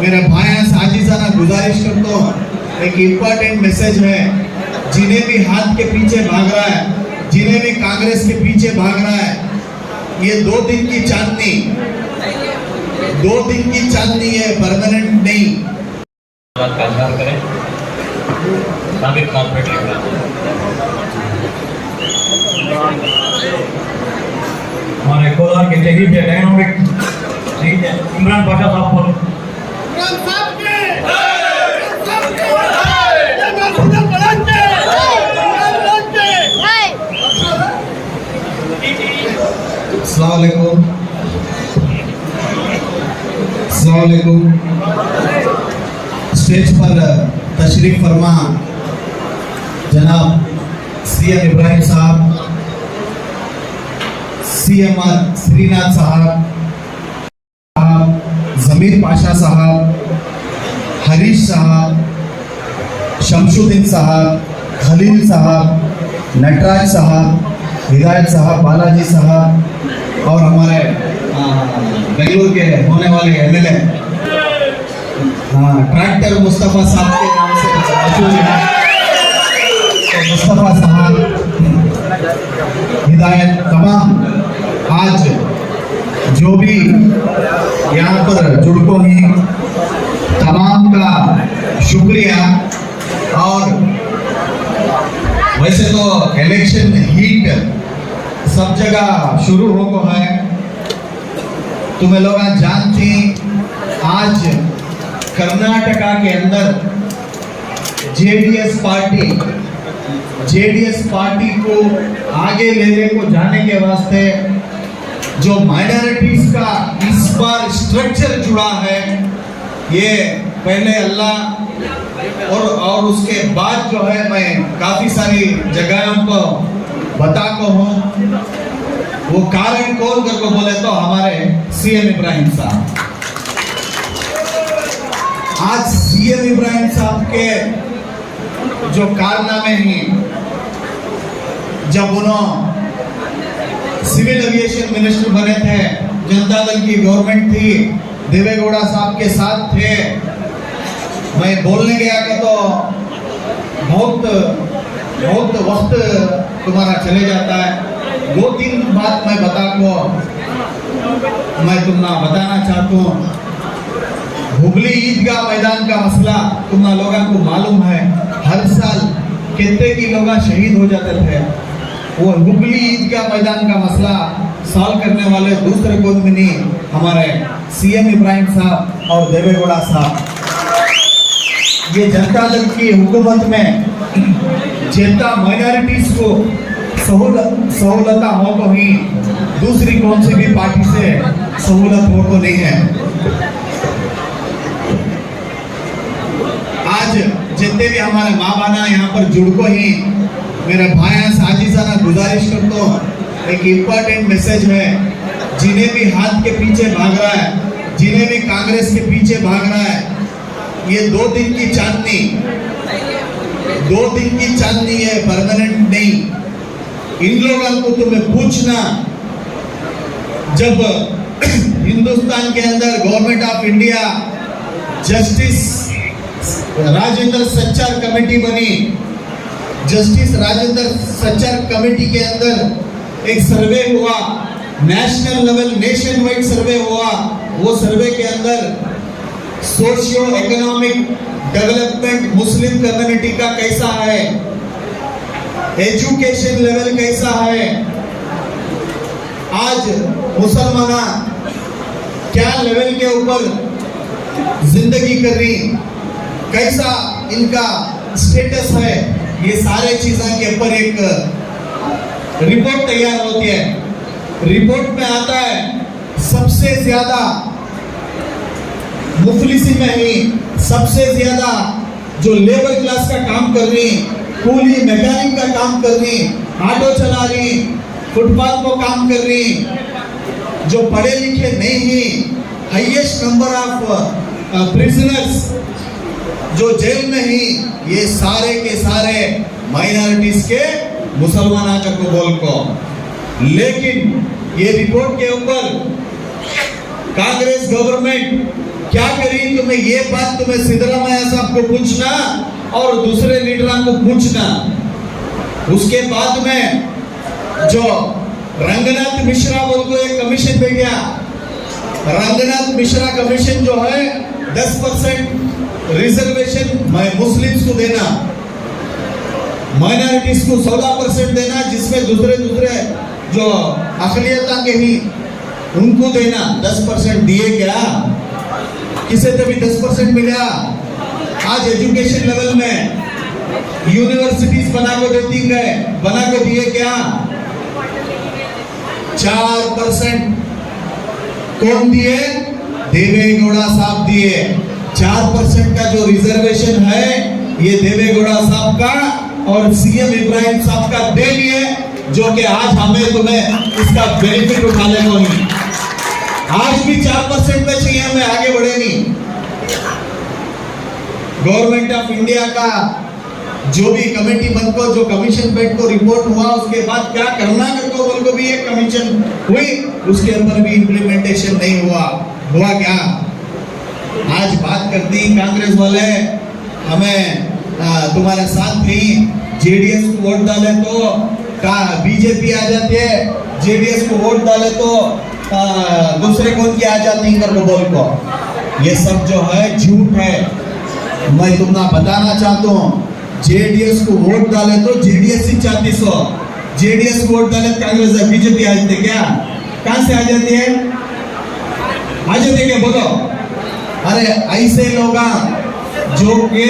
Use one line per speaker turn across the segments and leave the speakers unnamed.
मेरे भाई साजिशाना गुजारिश करता हूँ, एक इम्पोर्टेंट मैसेज है। जिन्हें भी हाथ के पीछे भाग रहा है, जिन्हें भी कांग्रेस के पीछे भाग रहा है, ये 2 दिन की चांदनी है, परमानेंट नहीं।
करें साबित कॉर्पोरेट हमारे कोलार के जगह पे डायनामिक ठीक है इमरान पाशा साहब बोलो।
अस्सलाम वालेकुम। स्टेज पर तशरीफ फरमा जनाब सीएम इब्राहिम साहब, सीएम श्रीनाथ साहब, जमीर पाशा साहब, हरीश साहब, शमशुद्दीन साहब, खलील साहब, नटराज साहब, हिदायत साहब, बालाजी साहब और हमारे बेंगलुरु के होने वाले एमएलए ट्रैक्टर मुस्तफ़ा साहब के नाम से मशहूर है। तो मुस्तफ़ा साहब, हिदायत, तमाम आज जो भी यहाँ पर जुड़को हैं तमाम का शुक्रिया। और वैसे तो इलेक्शन हीट सब जगह शुरू हो को है, तुम्हें लोग जानती आज कर्नाटका के अंदर जेडीएस पार्टी को आगे लेने को जाने के वास्ते जो माइनॉरिटीज का इस बार स्ट्रक्चर जुड़ा है, ये पहले अल्लाह और उसके बाद जो है मैं काफी सारी जगहों पर बता को हूँ। वो कारण कौन करके बोले तो हमारे सीएम इब्राहिम साहब। आज सीएम इब्राहिम साहब के जो कारनामे हैं, जब उन्होंने सिविल एविएशन मिनिस्टर बने थे, जनता दल की गवर्नमेंट थी, देवेगौड़ा साहब के साथ थे, मैं बोलने गया कि तो बहुत वक्त तुम्हारा चले जाता है। 2-3 बात मैं बताना चाहता हूँ। हुबली ईदगाह मैदान का मसला तुम लोगों को मालूम है, हर साल कितने की लोग शहीद हो जाते थे। वो हुबली ईदगाह मैदान का मसला सॉल्व करने वाले दूसरे कोई भी नहीं, हमारे सीएम इब्राहिम साहब और देवेगौड़ा साहब। ये जनता दल की हुकूमत में जितना माइनॉरिटीज को सहूलत हो तो ही दूसरी कौन सी भी पार्टी से सहूलत हो तो नहीं है। आज जितने भी हमारे माँ बहना यहाँ पर जुड़ को ही मेरे भाई साजिशाना गुजारिश करता हूँ, एक इम्पोर्टेंट मैसेज है। जिन्हें भी हाथ के पीछे भाग रहा है, जिन्हें भी कांग्रेस के पीछे भाग रहा है, ये 2 दिन की चांदनी है, परमानेंट नहीं। इन लोगों को तुम्हें पूछना, जब हिंदुस्तान के अंदर government of India justice Rajendra Sachar committee बनी, जस्टिस राजेंद्र सच्चार कमेटी के अंदर एक सर्वे हुआ, national level nation wide survey हुआ। वो सर्वे के अंदर socio economic development Muslim community का कैसा है, एजुकेशन लेवल कैसा है, आज मुसलमान क्या लेवल के ऊपर जिंदगी कर रही, कैसा इनका स्टेटस है, ये सारे चीजों के ऊपर एक रिपोर्ट तैयार होती है। रिपोर्ट में आता है सबसे ज्यादा मुफलिसी में ही सबसे ज्यादा जो लेबर क्लास का काम कर रही, कूली मैकेनिक का काम कर रही, ऑटो चला रही, फुटपाथ को काम कर रही, जो पढ़े लिखे नहीं ही, हाईएस्ट नंबर ऑफ प्रिजनर्स जो जेल में ही, ये सारे के सारे माइनॉरिटीज के मुसलमान को बोल को लेकिन ये रिपोर्ट के ऊपर कांग्रेस गवर्नमेंट क्या करी, तुम्हें ये बात तुम्हें सिद्धरामैया साहब को पूछना और दूसरे लीडरों को पूछना। उसके बाद में जो रंगनाथ मिश्रा बोल को एक कमीशन पे गया, रंगनाथ मिश्रा कमीशन जो है 10% रिजर्वेशन मुस्लिम्स को देना, माइनॉरिटीज को 16% देना, जिसमें दूसरे जो अकलियता के ही उनको देना 10% दिए क्या? किसे तो भी 10% मिला? आज एजुकेशन लेवल में यूनिवर्सिटीज बना के दिए क्या? 4% कौन दिए? देवेगौड़ा साहब दिए। 4% का जो रिजर्वेशन है ये देवेगौड़ा साहब का और सीएम इब्राहिम साहब का देन है, जो कि आज हमें तुम्हें इसका बेनिफिट उठाने को नहीं। आज भी 4% में चाहिए, हमें आगे बढ़े नहीं। गवर्नमेंट ऑफ इंडिया का जो भी कमेटी बनकर जो कमीशन बैठ को रिपोर्ट हुआ, उसके बाद क्या करना करको बोल को भी एक कमीशन हुई, उसके ऊपर भी इंप्लीमेंटेशन नहीं हुआ क्या? आज बात करती कांग्रेस वाले हमें तुम्हारे साथ नहीं, जेडीएस को वोट डाले तो बीजेपी आ जाती है, जेडीएस को वोट डाले तो दूसरे कौन की आ जाती है करको बोल को। ये सब जो है झूठ है। मैं तुम्हें बताना चाहता हूँ, जेडीएस को वोट डाले तो जेडीएस ही 3400, जेडीएस को वोट डाले कांग्रेस बीजेपी आ जाती है क्या? कहां से आ जाती है? आ जाती है क्या बोलो? अरे ऐसे लोग जो के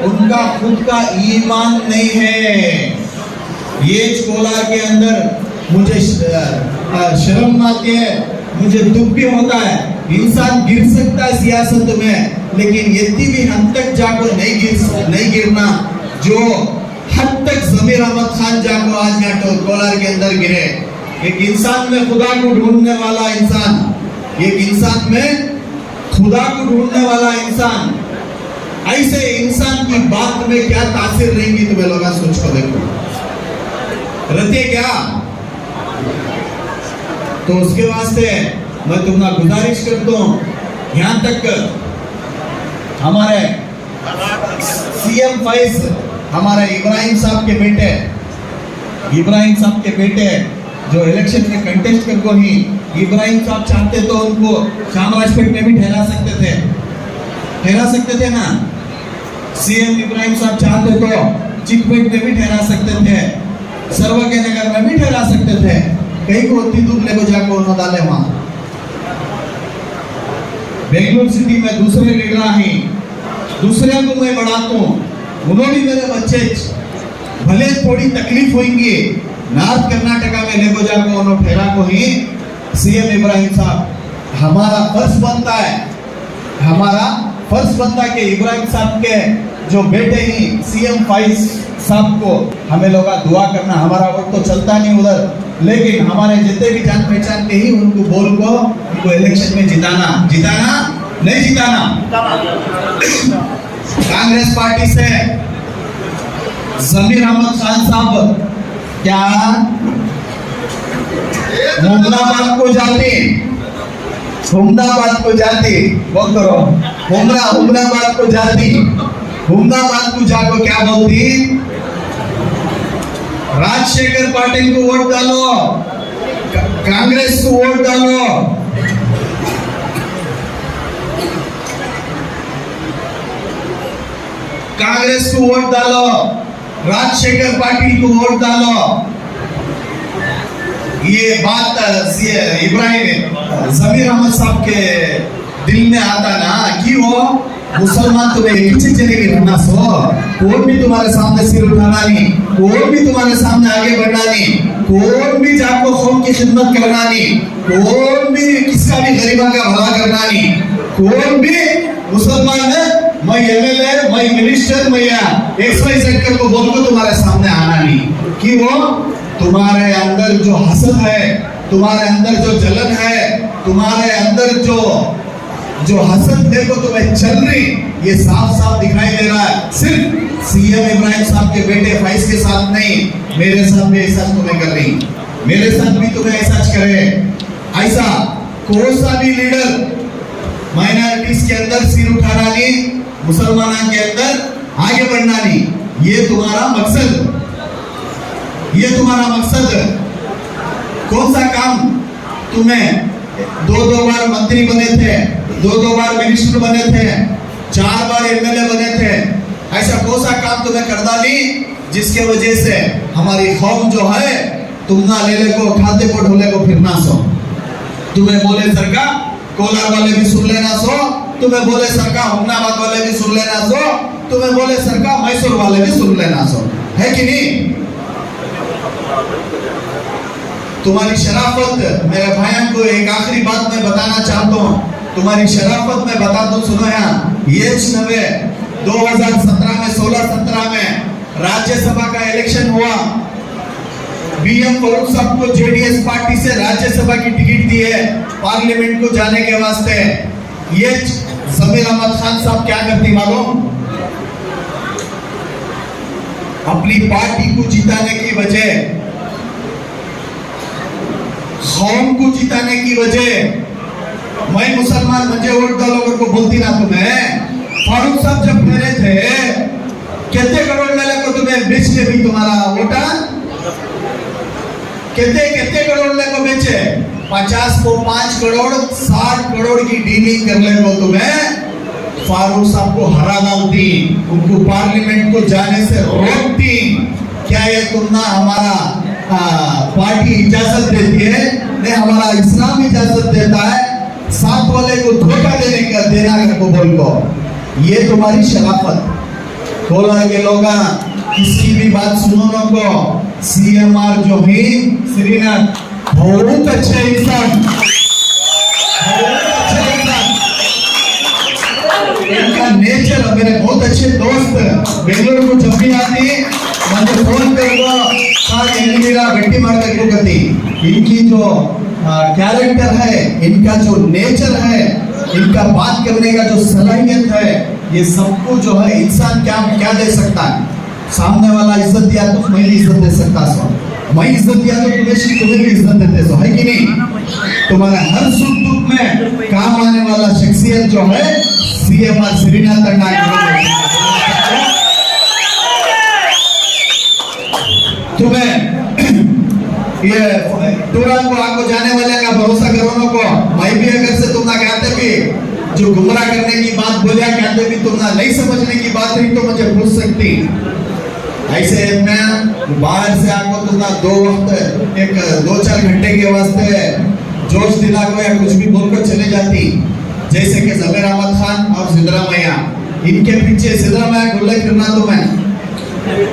उनका खुद का ईमान नहीं है। ये कोलार के अंदर मुझे शर्म आती है, मुझे दुख भी होता है। इंसान गिर सकता है सियासत में, लेकिन इतनी भी हद तक जाको नहीं गिरना जो हद तक जमीर अहमद खान जाको आज यहाँ तो कोलार के अंदर गिरे। एक इंसान में खुदा को ढूंढने वाला इंसान, एक इंसान में खुदा को ढूंढने वाला इंसान, ऐसे इंसान की बात में क्या तासीर रहेंगी तुम्हें लोग सोच को देखो रहते क्या? तो उसके वास्ते मैं तुम्हें गुजारिश करता हूं, यहां तक हमारे सीएम फाइज हमारे इब्राहिम साहब के बेटे जो इलेक्शन में कंटेस्ट करको ही इब्राहिम साहब चाहते तो उनको चामराजपेट में भी ठहरा सकते थे ना। सीएम इब्राहिम साहब चाहते तो चिकपेट में भी ठहरा सकते थे, सर्वज्ञ नगर में भी ठहरा सकते थे। कहीं को उतनी दूर लेको जाकर उन्होंने डाले वहां बेंगलुरु सिटी में दूसरे लीडर ही दूसरे को मैं बढ़ाता हूँ। उन्होंने मेरे बच्चे भले थोड़ी तकलीफ होंगी, नॉर्थ कर्नाटका में लेको जाकर उन्होंने ठहरा को ही सीएम इब्राहिम साहब हमारा फर्ज बनता है कि इब्राहिम साहब के जो बेटे ही सीएम फाइज साहब को हमें लोग दुआ करना। हमारा वोट तो चलता नहीं उधर, लेकिन हमारे जितने भी जान पहचान के ही उनको बोल को उनको इलेक्शन में जिताना नहीं जिताना। कांग्रेस पार्टी से जमीर अहमद खान साहब क्या हुमनाबाद को जाती बोल करो, हुमनाबाद को जाको क्या बोलती? राजशेखर पाटिल को वोट डालो, कांग्रेस को वोट डालो। कांग्रेस को वोट डालो, राजशेखर पाटिल को वोट डालो। ये बात इब्राहिम जमीर अहमद साहब के दिल में आता ना कि वो मुसलमान तुम्हें एक चले की रहना सो, कौन भी तुम्हारे सामने सिर उठाना नहीं, कौन भी तुम्हारे सामने आगे बढ़ना नहीं, कौन भी जाको कौम की खिदमत करना नहीं, कौन भी किसका भी गरीबा का भला करना नहीं, कौन भी मुसलमान है मैं एमएलए मैं मिनिस्टर मैं XYZ को बोल को तुम्हारे सामने आना नहीं। कि वो तुम्हारे अंदर जो हसद है, तुम्हारे अंदर जो जलन है, तुम्हारे अंदर जो हसद देखो तुम्हें चल रही, ये साफ साफ दिखाई दे रहा है। सिर्फ सीएम इब्राहिम साहब के बेटे फैज के साथ नहीं, मेरे साथ भी ऐसा तुम्हें कर रही। मेरे साथ भी तुम्हें ऐसा करे। ऐसा कौन सा भी लीडर माइनॉरिटीज के अंदर सिर उठाना नहीं, मुसलमानों के अंदर आगे बढ़ना नहीं, ये तुम्हारा मकसद, ये तुम्हारा मकसद। कौन सा काम तुम्हें 2-2 बार मंत्री बने थे, 2-2 बार मिनिस्टर बने थे, 4 बार एमएलए बने थे, ऐसा कौन सा काम तुम्हें कर डाली जिसके वजह से हमारी कौम जो है तुम ना ले ले को खाते को ढोले को फिरना सो। तुम्हें बोले सरकार कोलार वाले भी सुन लेना सो, तुम्हें बोले सरकार हुमनाबाद वाले भी सुन लेना सो, तुम्हें बोले सरकार मैसूर वाले भी सुन लेना सो, है कि नहीं? तुम्हारी शराफत, मेरे भाइयों को एक आखिरी बात मैं बताना चाहता हूँ, तुम्हारी शराफत मैं बता दूं, सुनो यहाँ, ये 2017 में 16-17 में राज्यसभा का इलेक्शन हुआ। बीएम फरूक साहब को जेडीएस पार्टी से राज्यसभा की टिकट दी है पार्लियामेंट को जाने के वास्ते। ये जमीर अहमद खान साहब क्या करती मालूम? अपनी पार्टी को जिताने की वजह, कौम को जिताने की वजह, मैं मुसलमान मुझे वोट दो लोगों को बोलती ना तुम्हें। फारूक साहब जब मेरे थे कितने करोड़ मेले को तुम्हें बेचने भी तुम्हारा वोटा, कितने करोड़ ले को बेचे, 50 को 5 करोड़ 60 करोड़ की डीलिंग कर ले को तुम्हें फारूक साहब को हरा डालती, उनको पार्लियामेंट को जाने से रोकती। क्या ये तुम ना हमारा पार्टी इजाजत देती है? नहीं, हमारा इस्लाम इजाजत देता है साथ वाले को धोखा देना को बोल को। ये तुम्हारी शराफत। कोलार के लोग किसी भी बात सुनो ना को, सीएमआर जो है श्रीनाथ बहुत अच्छे इंसान, इनका नेचर, मेरे बहुत अच्छे दोस्त बेंगलुरु को जब भी आती मुझे फोन कर मेरा बेटी मार करती। इनकी जो कैरेक्टर है, इनका जो नेचर है, इनका बात करने का जो सलाहियत है, ये सबको जो है इंसान क्या दे सकता है? सामने वाला इज्जत दिया तो मैं भी इज्जत दे सकता सो, मैं इज्जत दिया तो तुम्हें भी इज्जत देते सो, है कि नहीं? तुम्हारा हर सुख दुख में काम आने वाला शख्सियत जो है सीएमआर श्रीनाथ तुम्हें ये टूरान को आपको जाने वाले का भरोसा करो ना को। मैं भी अगर से तुम ना कहते भी जो गुमराह करने की बात बोलिया, कहते भी तुम ना नहीं समझने की बात रही तो मुझे पूछ सकती। ऐसे मैं बाहर से आपको तुम ना 2-4 घंटे के वास्ते जोश दिला को या कुछ भी बोलकर चले जाती। जैसे कि जमीर अहमद खान और सिद्धरामैया, इनके पीछे सिद्धरामैया ढूंढे फिरना तो मैं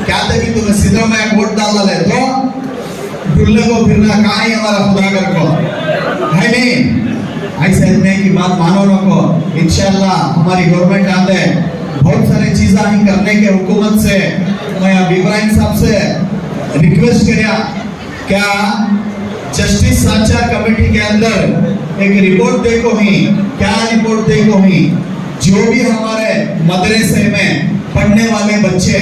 क्या था कि तुम्हें सिद्धरामैया वोट डालना है तो ढूंढने को फिरना कहाँ ही हमारा खुदा कर को, है नहीं? ऐसे में की बात मानो ना को। इंशाल्लाह हमारी गवर्नमेंट आते बहुत सारी चीजें ही करने के हुकूमत से मैं अब इब्राहिम साहब से रिक्वेस्ट किया, क्या जस्टिस साचार कमेटी के अंदर एक रिपोर्ट देखो ही, क्या रिपोर्ट देखो ही, जो भी हमारे मदरसे में पढ़ने वाले बच्चे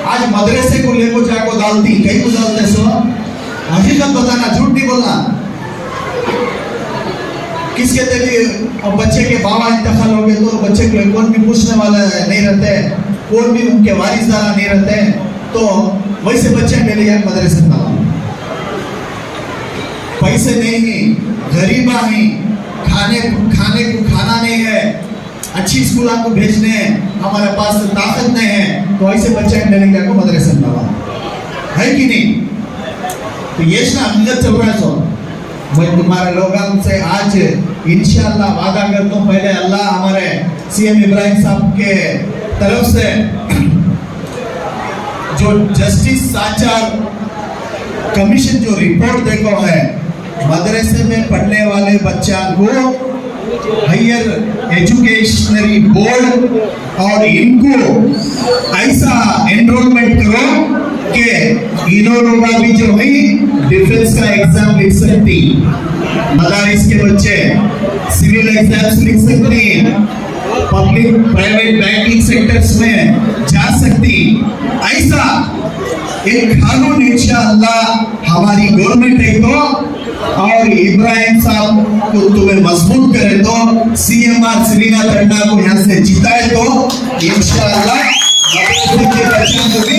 आज मदरसे को लेको जाको डालती, कहीं को डालते सो, हकीकत बताना, झूठ नहीं बोलना। किसके भी बच्चे के बाबा इंतकाल हो गए तो बच्चे को कौन भी पूछने वाला नहीं रहते, कौन भी उनके वारिसदार नहीं रहते, तो वैसे बच्चे के लिए मदरसे में पैसे नहीं, गरीबा ही, खाने को खाना नहीं है, अच्छी स्कूल को भेजने हमारे पास ताकत नहीं है, तो ऐसे बच्चे लेने को मदरसे में है कि नहीं? तो ये अंदर चल रहा है। सो मैं तुम्हारे लोगों से आज इंशाअल्लाह वादा करता हूँ, पहले अल्लाह हमारे सीएम इब्राहिम साहब के तरफ से जो जस्टिस साचार कमीशन जो रिपोर्ट देखो है, मदरसे में पढ़ने वाले बच्चा को हायर एजुकेशनरी बोर्ड और इनको ऐसा एनरोलमेंट करो कि इन्होंने भी जो है डिफेंस का एग्जाम लिख सकती, मदारिस के बच्चे सिविल एग्जाम्स लिख सकती, पब्लिक प्राइवेट बैंकिंग सेक्टर्स में जा सकती। ऐसा एक कानून इंशाअल्लाह हमारी गवर्नमेंट है तो और इब्राहिम साहब को तुम्हें मजबूत करे तो सीएमआर श्रीनाथ टंडा को यहाँ से जिताए तो इंशाअल्लाह मदरसे के बच्चों को भी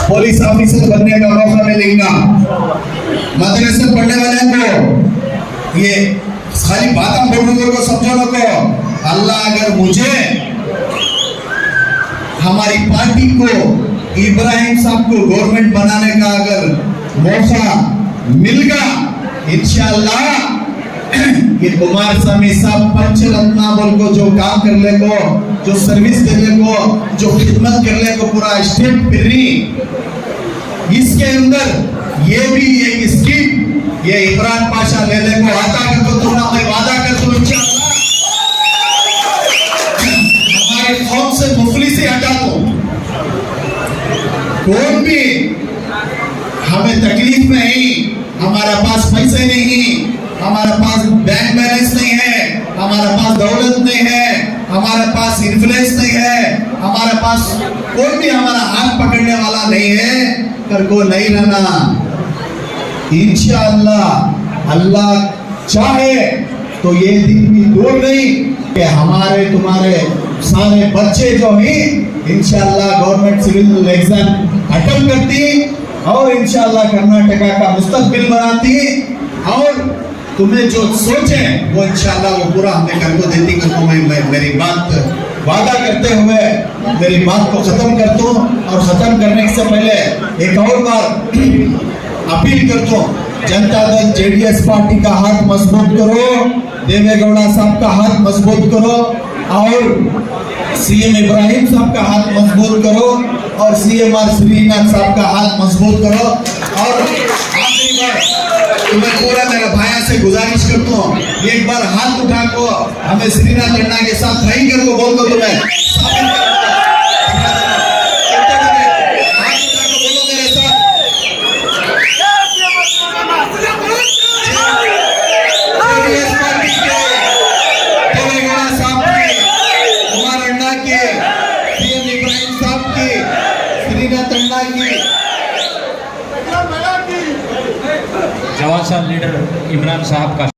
पुलिस ऑफिसर बनने का मौका मिलेगा। मदरसे पढ़ने वाले को ये खाली बातें बोलने को समझो ना को अल्लाह अगर मुझे हमारी पार्टी को इब्राहिम साहब को गवर्नमेंट बनाने का अगर मौका मिल गया इंशाअल्लाह ये कुमार स्वामी साहब पंचरत्ना बोल को जो काम कर ले को जो सर्विस करने को जो खिदमत करने को पूरा स्टेट फिरी इसके अंदर ये भी एक स्कीम ये इमरान पाशा ले ले को आता कर तो तुम मैं वादा कर तुम इंशाअल्लाह हमारे कौम से मुफलिसी हटा दो। कौन भी हमें तकलीफ में नहीं, हमारा पास पैसे नहीं, हमारा पास बैंक बैलेंस नहीं है, हमारा पास दौलत नहीं है, हमारे पास इन्फ्लुएंस नहीं है, हमारे पास कोई भी हमारा हाथ पकड़ने वाला नहीं है कर को नहीं रहना। इंशाअल्लाह अल्लाह चाहे तो ये दिन भी दूर नहीं कि हमारे तुम्हारे सारे बच्चे जो हैं इंशाअल्लाह गवर्नमेंट सिविल एग्जाम अटेम्प्ट करती और इंशाअल्लाह कर्नाटका का मुस्तकबिल बनाती और तुम्हें जो सोचे वो इंशाअल्लाह वो पूरा हमने कर को देती। तो मैं मेरी बात वादा करते हुए मेरी बात को खत्म करता हूँ और खत्म करने से पहले एक और बार अपील करता हूँ जनता दल जेडीएस पार्टी का हाथ मजबूत करो, देवेगौड़ा साहब का हाथ मजबूत करो और सीएम इब्राहिम साहब का हाथ मजबूत करो और सीएमआर श्रीनाथ साहब का हाथ मजबूत करो। और आखिरी बार मैं पूरा मेरा भाइयों से गुजारिश करता हूँ एक बार हाथ उठा को हमें श्रीनाथ टंडा के साथ नहीं कर को बोल दो तुम्हें
जवान साहब लीडर इमरान साहब का